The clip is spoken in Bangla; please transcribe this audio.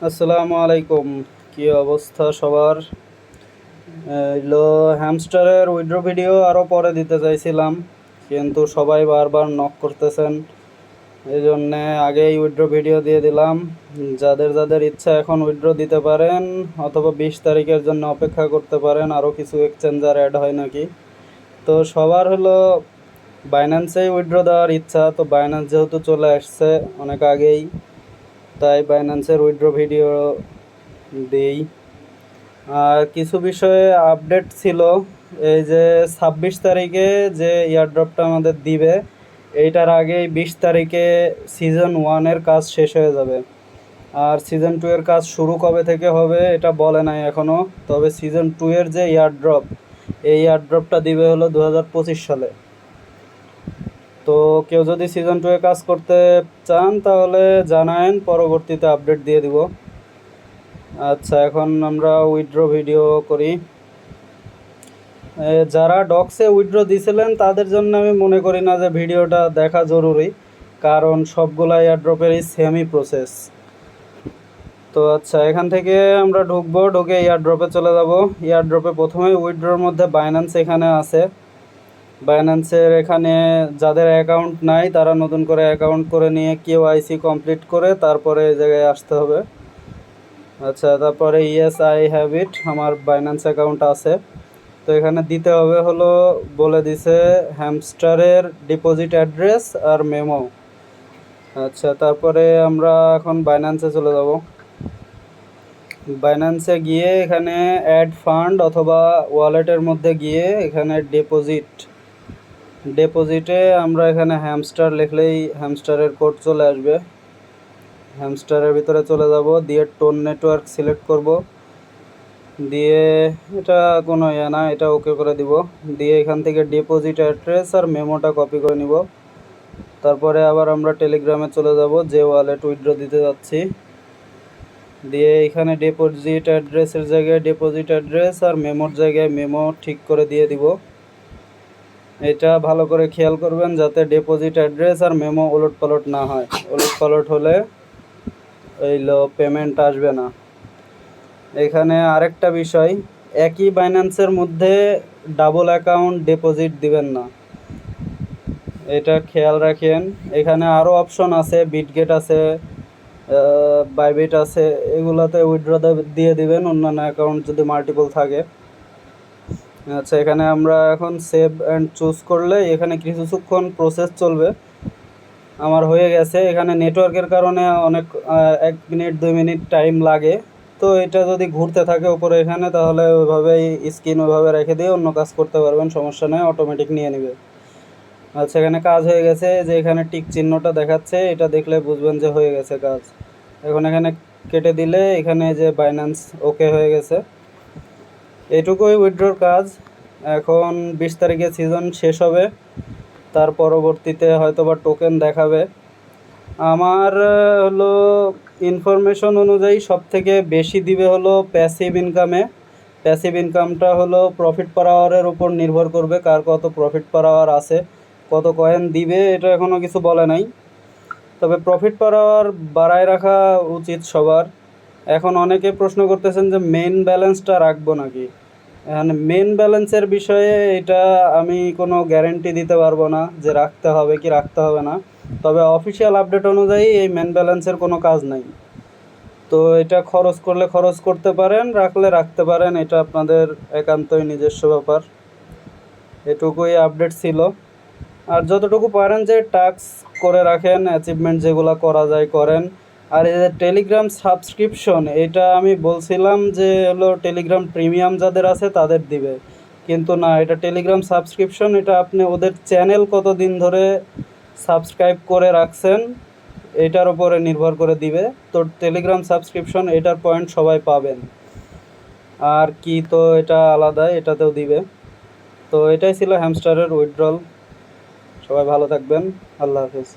আসসালামু আলাইকুম। কি অবস্থা সবার? এলো হ্যামস্টারের উইথড্র ভিডিও আরও পরে দিতে চাইছিলাম, কিন্তু সবাই বারবার নক করতেছেন, এই জন্যে আগেই উইথড্র ভিডিও দিয়ে দিলাম। যাদের যাদের ইচ্ছা এখন উইথড্র দিতে পারেন, অথবা 20 তারিখের জন্য অপেক্ষা করতে পারেন, আরও কিছু এক্সচেঞ্জার অ্যাড হয় নাকি। তো সবার হলো বাইন্যান্সেই উইথড্র দেওয়ার ইচ্ছা, তো বাইন্যান্স যেহেতু চলে আসছে অনেক আগেই, তাই বাইন্যান্সের উইথড্র ভিডিও দিই। আর কিছু বিষয়ে আপডেট ছিল, এই যে 26 তারিখে যে ইয়ারড্রপটা আমাদের দিবে, এইটার আগেই 20 তারিখে সিজন 1-এর কাজ শেষ হয়ে যাবে। আর সিজন 2-এর কাজ শুরু কবে থেকে হবে এটা বলে নাই এখনও, তবে সিজন 2-এর যে ইয়ারড্রপ, এই ইয়ারড্রপটা দিবে হলো 2025 সালে। তো কেউ যদি সিজন 2-এ কাজ করতে চান তাহলে জানায়েন, পরবর্তীতে আপডেট দিয়ে দিব। আচ্ছা, এখন আমরা উইথড্র ভিডিও করি। যারা ডক্সে উইথড্র দিয়েছিলেন তাদের জন্য আমি মনে করি না যে ভিডিওটা দেখা জরুরি, কারণ সবগুলা এয়ারড্রপেরই সেমই প্রসেস। তো আচ্ছা, এখান থেকে আমরা ঢুকে এয়ারড্রপে চলে যাব। এয়ারড্রপে প্রথমে উইথড্রর মধ্যে বাইন্যান্স এখানে আছে। বাইন্যান্সের এখানে যাদের অ্যাকাউন্ট নাই তারা নতুন করে অ্যাকাউন্ট করে নিয়ে KYC কমপ্লিট করে তারপরে এই জায়গায় আসতে হবে। আচ্ছা, তারপরে ইয়েস আই হ্যাভ ইট, আমার বাইন্যান্স অ্যাকাউন্ট আছে। তো এখানে দিতে হবে হলো, বলে দিছে হ্যামস্টারের ডিপোজিট অ্যাড্রেস আর মেমো। আচ্ছা, তারপরে আমরা এখন বাইন্যান্সে চলে যাব। বাইন্যান্সে গিয়ে এখানে অ্যাড ফান্ড অথবা ওয়ালেটের মধ্যে গিয়ে এখানে ডিপোজিটে আমরা এখানে হ্যামস্টার লিখলেই হ্যামস্টারের কোড চলে আসবে। হ্যামস্টারের ভিতরে চলে যাব, দিয়ে টোন নেটওয়ার্ক সিলেক্ট করব, দিয়ে এটা কোনো না, এটা ওকে করে দিব। দিয়ে এখান থেকে ডিপোজিট অ্যাড্রেস আর মেমোটা কপি করে নিব। তারপরে আবার আমরা টেলিগ্রামে চলে যাব, যে ওয়ালেট উইথড্র দিতে যাচ্ছি। দিয়ে এখানে ডিপোজিট অ্যাড্রেসের জায়গায় ডিপোজিট অ্যাড্রেস আর মেমোর জায়গায় মেমো ঠিক করে দিয়ে দিব। এটা ভালো করে খেয়াল করবেন যাতে ডিপোজিট অ্যাড্রেস আর মেমো ওলটপালট না হয়। ওলটপালট হলে পেমেন্ট আসবে না। এখানে আরেকটা বিষয়, একই বাইন্যান্সের মধ্যে ডাবল অ্যাকাউন্ট ডিপোজিট দিবেন না, এটা খেয়াল রাখেন। এখানে আরও অপশন আছে, বিটগেট আছে, বাইবিট আছে, এগুলোতে উইথড্র দিয়ে দিবেন অন্যান্য অ্যাকাউন্ট যদি মাল্টিপল থাকে। আচ্ছা, এখানে আমরা এখন সেভ অ্যান্ড চুজ করলে এখানে কিছুক্ষণ প্রসেস চলবে। আমার হয়ে গেছে। এখানে নেটওয়ার্কের কারণে অনেক 1 মিনিট 2 মিনিট টাইম লাগে। তো এটা যদি ঘুরতে থাকে উপরে এখানে, তাহলে ওইভাবেই স্ক্রিন ওইভাবে রেখে দিয়ে অন্য কাজ করতে পারবেন, সমস্যা নেই, অটোমেটিক নিয়ে নেবে। আচ্ছা, এখানে কাজ হয়ে গেছে, যে এখানে টিক চিহ্নটা দেখাচ্ছে, এটা দেখলে বুঝবেন যে হয়ে গেছে কাজ। এখন এখানে কেটে দিলে এখানে যে বাইন্যান্স ওকে হয়ে গেছে। এটুকুই উইথড্রর কাজ। এখন 20 তারিখে সিজন শেষ হবে, তার পরবর্তীতে হয়তোবা টোকেন দেখাবে। আমার হলো ইনফরমেশন অনুযায়ী সবথেকে বেশি দিবে হলো প্যাসিভ ইনকামে। প্যাসিভ ইনকামটা হলো প্রফিট পার আওয়ারের উপর নির্ভর করবে, কার কত প্রফিট পার আওয়ার আছে, কত কয়েন দিবে এটা এখনও কিছু বলে নাই। তবে প্রফিট পার আওয়ার বাড়ায় রাখা উচিত সবার। এখন অনেকে প্রশ্ন করতেছেন যে মেইন ব্যালেন্সটা রাখবো নাকি। এখানে মেইন ব্যালেন্সের বিষয়ে এটা আমি কোনো গ্যারেন্টি দিতে পারবো না যে রাখতে হবে কি রাখতে হবে না। তবে অফিসিয়াল আপডেট অনুযায়ী এই মেইন ব্যালেন্সের কোনো কাজ নাই। তো এটা খরচ করলে খরচ করতে পারেন, রাখলে রাখতে পারেন, এটা আপনাদের একান্তই নিজস্ব ব্যাপার। এটুকুই আপডেট ছিল। আর যতটুকু পারেন যে টাস্ক করে রাখেন, অ্যাচিভমেন্ট যেগুলো করা যায় করেন। আর এই যে টেলিগ্রাম সাবস্ক্রিপশন, এটা আমি বলছিলাম যে হলো টেলিগ্রাম প্রিমিয়াম যাদের আছে তাদের দিবে, কিন্তু না, এটা টেলিগ্রাম সাবস্ক্রিপশন, এটা আপনি ওদের চ্যানেল কতদিন ধরে সাবস্ক্রাইব করে রাখছেন এটার উপরে নির্ভর করে দিবে। তো টেলিগ্রাম সাবস্ক্রিপশন এটার পয়েন্ট সবাই পাবেন। আর কি, তো এটা আলাদা, এটাতেও দিবে। তো এটাই ছিল হ্যামস্টারের উইথড্রল। সবাই ভালো থাকবেন। আল্লাহ হাফেজ।